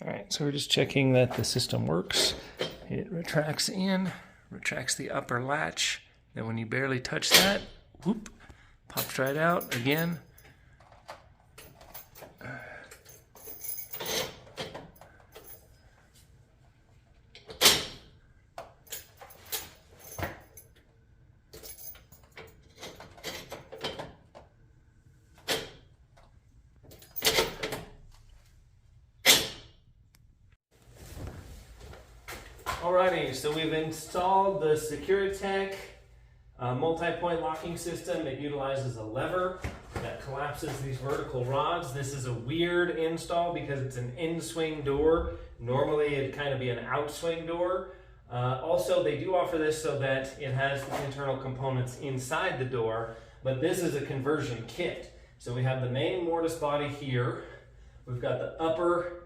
All right, so we're just checking that the system works. It retracts in, retracts the upper latch. Then when you barely touch that, whoop, pops right out again. Alrighty, so we've installed the SecuriTech multi-point locking system. It utilizes a lever that collapses these vertical rods. This is a weird install because it's an in-swing door. Normally it'd kind of be an out-swing door. Also, they do offer this so that it has the internal components inside the door, but this is a conversion kit. So we have the main mortise body here. We've got the upper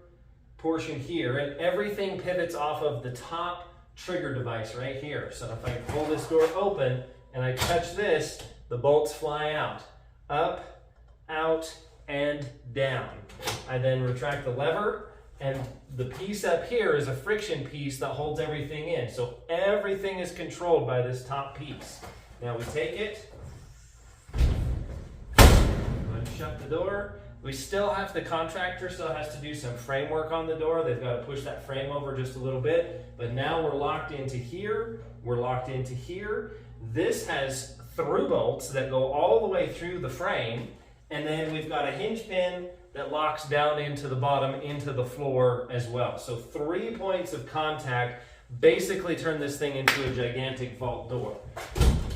portion here, and everything pivots off of the top trigger device right here. So if I pull this door open and I touch this, the bolts fly out, up, out, and down. I then retract the lever, and the piece up here is a friction piece that holds everything in. So everything is controlled by this top piece. Now we take it, go ahead and shut the door. We still have, the contractor still has to do some framework on the door. They've got to push that frame over just a little bit. But now we're locked into here. We're locked into here. This has through bolts that go all the way through the frame. And then we've got a hinge pin that locks down into the bottom, into the floor as well. So 3 points of contact basically turn this thing into a gigantic vault door.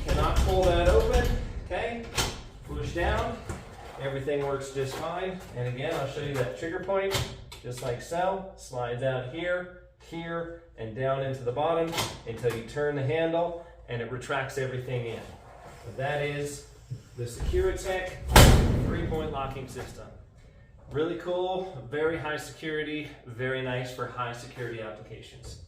Cannot pull that open, okay? Push down. Everything works just fine. And again, I'll show you that trigger point, just like so. Slides out here, here, and down into the bottom until you turn the handle and it retracts everything in. So that is the SecuriTech 3-point locking system. Really cool, very high security, very nice for high security applications.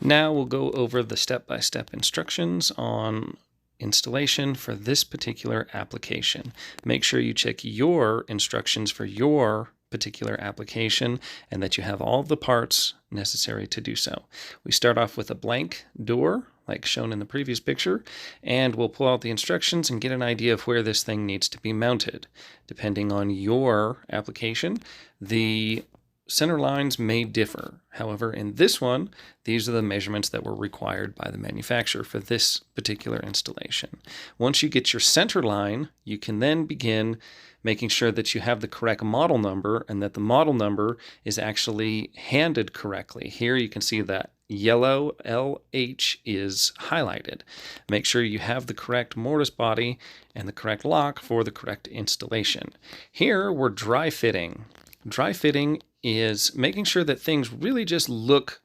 Now we'll go over the step-by-step instructions on installation for this particular application. Make sure you check your instructions for your particular application and that you have all the parts necessary to do so. We start off with a blank door, like shown in the previous picture, and we'll pull out the instructions and get an idea of where this thing needs to be mounted. Depending on your application, the center lines may differ. However, in this one, these are the measurements that were required by the manufacturer for this particular installation. Once you get your center line, you can then begin making sure that you have the correct model number and that the model number is actually handed correctly. Here you can see that yellow LH is highlighted. Make sure you have the correct mortise body and the correct lock for the correct installation. Here we're dry fitting. Dry fitting is making sure that things really just look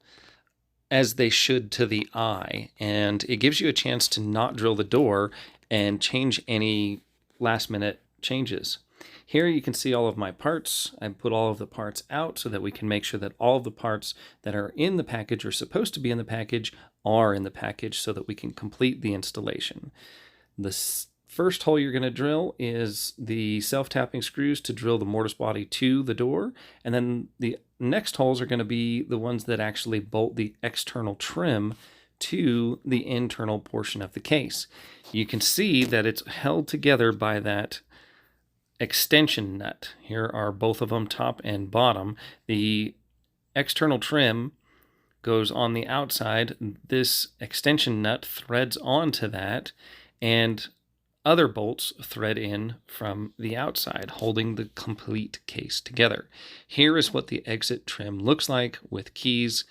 as they should to the eye, and it gives you a chance to not drill the door and change any last minute changes. Here you can see all of my parts. I put all of the parts out so that we can make sure that all of the parts that are in the package or supposed to be in the package are in the package so that we can complete the installation. The first hole you're going to drill is the self-tapping screws to drill the mortise body to the door, and then the next holes are going to be the ones that actually bolt the external trim to the internal portion of the case. You can see that it's held together by that extension nut. Here are both of them, top and bottom. The external trim goes on the outside. This extension nut threads onto that, and other bolts thread in from the outside, holding the complete case together. Here is what the exit trim looks like with keys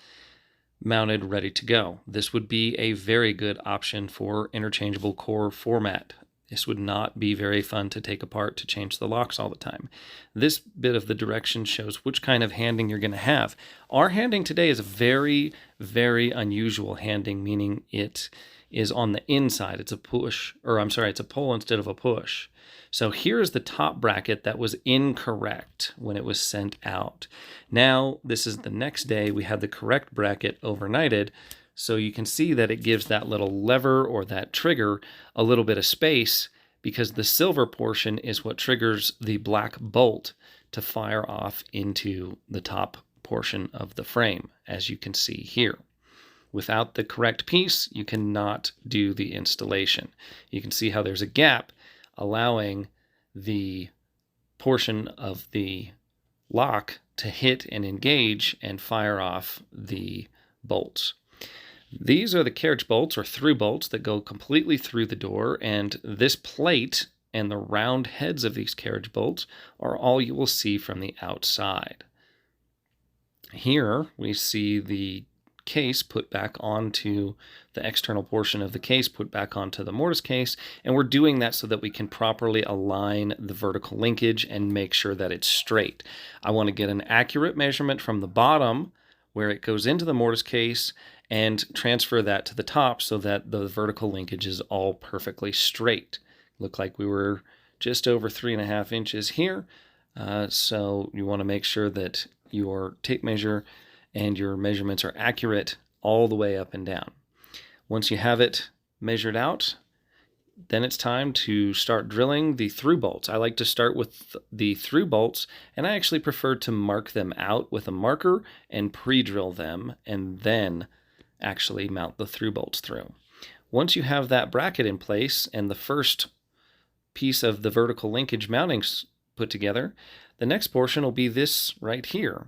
mounted, ready to go. This would be a very good option for interchangeable core format. This would not be very fun to take apart to change the locks all the time. This bit of the direction shows which kind of handing you're going to have. Our handing today is a very, very unusual handing, meaning it is on the inside. It's a push, or I'm sorry, it's a pull instead of a push. So here's the top bracket that was incorrect when it was sent out. Now, this is the next day, we have the correct bracket overnighted. So you can see that it gives that little lever or that trigger a little bit of space, because the silver portion is what triggers the black bolt to fire off into the top portion of the frame, as you can see here. Without the correct piece, you cannot do the installation. You can see how there's a gap allowing the portion of the lock to hit and engage and fire off the bolts. These are the carriage bolts or through bolts that go completely through the door, and this plate and the round heads of these carriage bolts are all you will see from the outside. Here we see the case put back onto the external portion of the case, put back onto the mortise case, and we're doing that so that we can properly align the vertical linkage and make sure that it's straight. I want to get an accurate measurement from the bottom where it goes into the mortise case and transfer that to the top so that the vertical linkage is all perfectly straight. Look like we were just over 3.5 inches here, so you want to make sure that your tape measure and your measurements are accurate all the way up and down. Once you have it measured out, then it's time to start drilling the through bolts. I like to start with the through bolts, and I actually prefer to mark them out with a marker and pre-drill them and then actually mount the through bolts through. Once you have that bracket in place and the first piece of the vertical linkage mountings put together, the next portion will be this right here.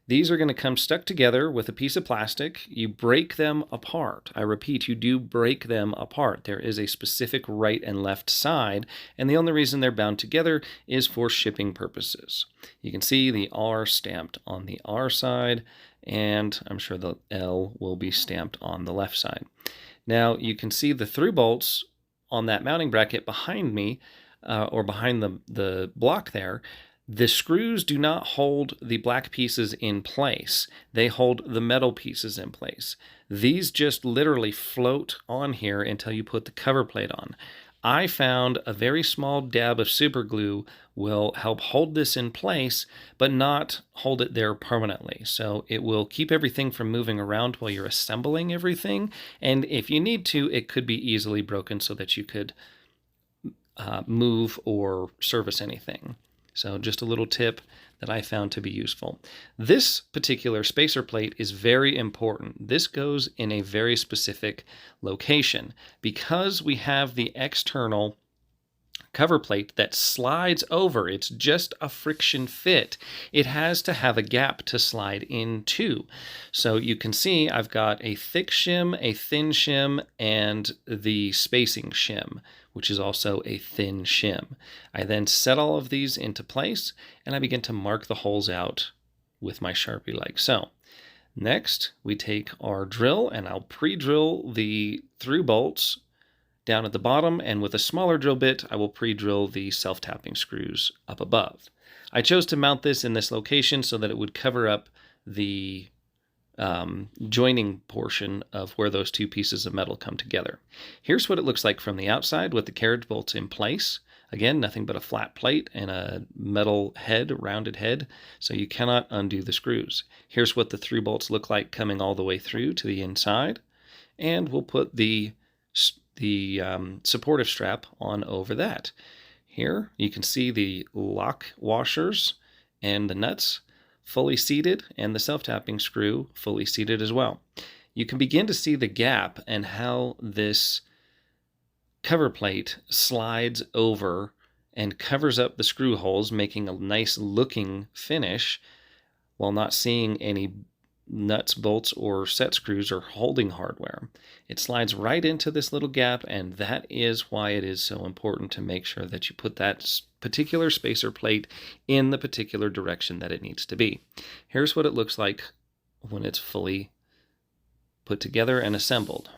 These are going to come stuck together with a piece of plastic. You break them apart. I repeat, you do break them apart. There is a specific right and left side, and the only reason they're bound together is for shipping purposes. You can see the R stamped on the R side, and I'm sure the L will be stamped on the left side. Now you can see the through bolts on that mounting bracket behind me, or behind the block there. The screws do not hold the black pieces in place. They hold the metal pieces in place. These just literally float on here until you put the cover plate on. I found a very small dab of super glue will help hold this in place, but not hold it there permanently. So it will keep everything from moving around while you're assembling everything. And if you need to, it could be easily broken so that you could move or service anything. So just a little tip that I found to be useful. This particular spacer plate is very important. This goes in a very specific location. Because we have the external cover plate that slides over, it's just a friction fit. It has to have a gap to slide into. So you can see I've got a thick shim, a thin shim, and the spacing shim, which is also a thin shim. I then set all of these into place, and I begin to mark the holes out with my Sharpie like so. Next, we take our drill, and I'll pre-drill the through bolts down at the bottom, and with a smaller drill bit, I will pre-drill the self-tapping screws up above. I chose to mount this in this location so that it would cover up the joining portion of where those two pieces of metal come together. Here's what it looks like from the outside with the carriage bolts in place. Again, nothing but a flat plate and a metal head, rounded head, so you cannot undo the screws. Here's what the through bolts look like coming all the way through to the inside, and we'll put the supportive strap on over that. Here you can see the lock washers and the nuts fully seated, and the self-tapping screw fully seated as well. You can begin to see the gap and how this cover plate slides over and covers up the screw holes, making a nice looking finish while not seeing any nuts, bolts, or set screws or holding hardware. It slides right into this little gap, and that is why it is so important to make sure that you put that particular spacer plate in the particular direction that it needs to be. Here's what it looks like when it's fully put together and assembled.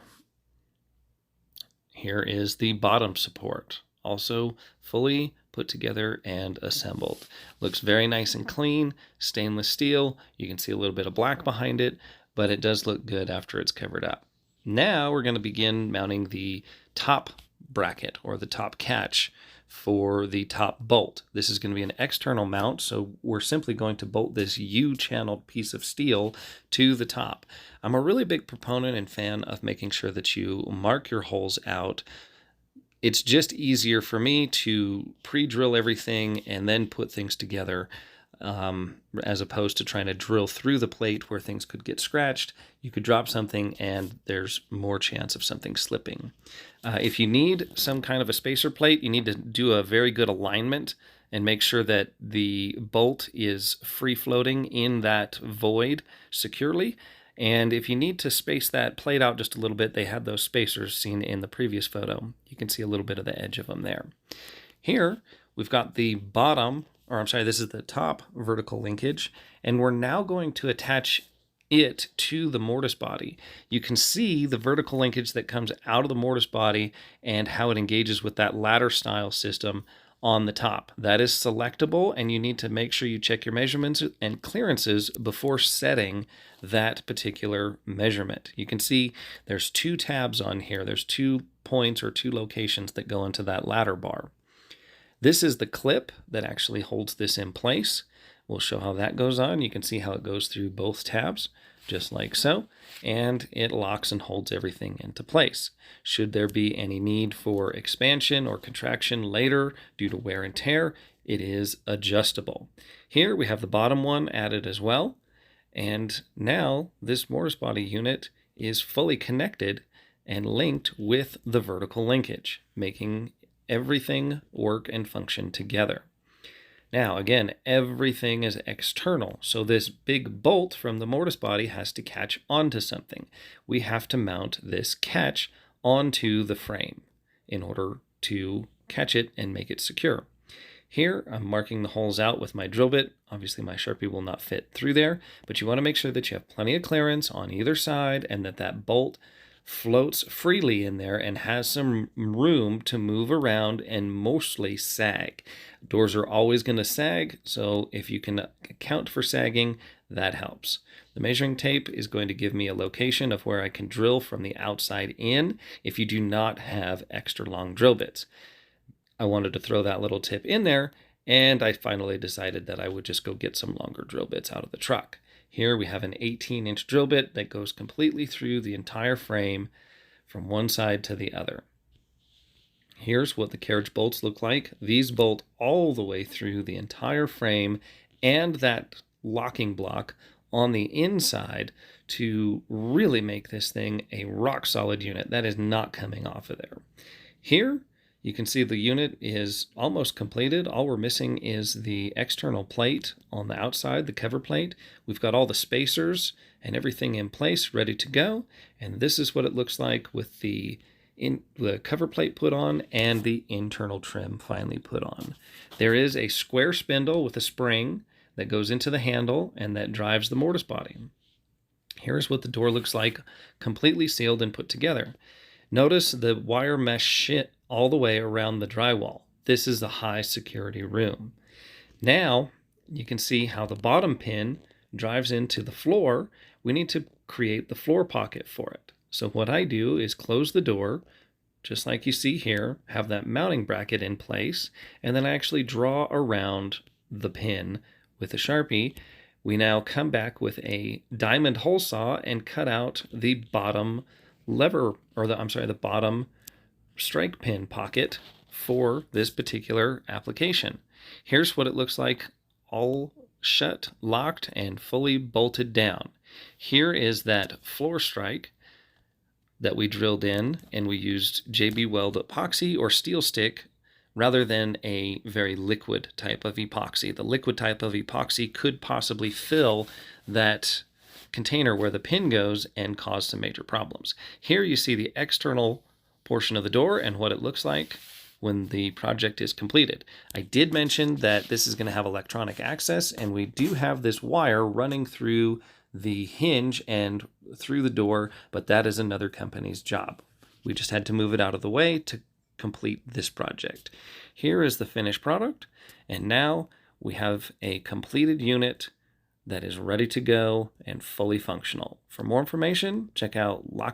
Here is the bottom support, also fully put together and assembled. Looks very nice and clean, stainless steel. You can see a little bit of black behind it, but it does look good after it's covered up. Now we're going to begin mounting the top bracket or the top catch for the top bolt. This is going to be an external mount, so we're simply going to bolt this U-channeled piece of steel to the top. I'm a really big proponent and fan of making sure that you mark your holes out. It's just easier for me to pre-drill everything and then put things together as opposed to trying to drill through the plate where things could get scratched. You could drop something and there's more chance of something slipping. If you need some kind of a spacer plate, you need to do a very good alignment and make sure that the bolt is free floating in that void securely. And if you need to space that plate out just a little bit, they had those spacers seen in the previous photo. You can see a little bit of the edge of them there. Here, we've got the bottom, or I'm sorry, this is the top vertical linkage, and we're now going to attach it to the mortise body. You can see the vertical linkage that comes out of the mortise body and how it engages with that ladder style system on the top. That is selectable, and you need to make sure you check your measurements and clearances before setting that particular measurement. You can see there's 2 tabs on here. There's 2 points or 2 locations that go into that ladder bar. This is the clip that actually holds this in place. We'll show how that goes on. You can see how it goes through both tabs, just like so, and it locks and holds everything into place. Should there be any need for expansion or contraction later due to wear and tear, it is adjustable. Here we have the bottom one added as well, and now this mortise body unit is fully connected and linked with the vertical linkage, making everything work and function together. Now, again, everything is external, so this big bolt from the mortise body has to catch onto something. We have to mount this catch onto the frame in order to catch it and make it secure. Here, I'm marking the holes out with my drill bit. Obviously, my Sharpie will not fit through there, but you want to make sure that you have plenty of clearance on either side and that that bolt floats freely in there and has some room to move around and mostly sag. Doors are always going to sag, so if you can account for sagging, that helps. The measuring tape is going to give me a location of where I can drill from the outside in if you do not have extra long drill bits. I wanted to throw that little tip in there, and I finally decided that I would just go get some longer drill bits out of the truck. Here we have an 18-inch drill bit that goes completely through the entire frame from one side to the other. Here's what the carriage bolts look like. These bolt all the way through the entire frame and that locking block on the inside to really make this thing a rock-solid unit. That is not coming off of there. Here, you can see the unit is almost completed. All we're missing is the external plate on the outside, the cover plate. We've got all the spacers and everything in place, ready to go. And this is what it looks like with the cover plate put on and the internal trim finally put on. There is a square spindle with a spring that goes into the handle and that drives the mortise body. Here's what the door looks like, completely sealed and put together. Notice the wire mesh shit all the way around the drywall. This is a high security room. Now you can see how the bottom pin drives into the floor. We need to create the floor pocket for it. So what I do is close the door, just like you see here, have that mounting bracket in place, and then I actually draw around the pin with a Sharpie. We now come back with a diamond hole saw and cut out the bottom lever, or the bottom strike pin pocket for this particular application. Here's what it looks like all shut, locked, and fully bolted down. Here is that floor strike that we drilled in, and we used JB Weld epoxy or steel stick rather than a very liquid type of epoxy. The liquid type of epoxy could possibly fill that container where the pin goes and cause some major problems. Here you see the external portion of the door and what it looks like when the project is completed. I did mention that this is going to have electronic access, and we do have this wire running through the hinge and through the door, but that is another company's job. We just had to move it out of the way to complete this project. Here is the finished product, and now we have a completed unit that is ready to go and fully functional. For more information, check out Locksmith.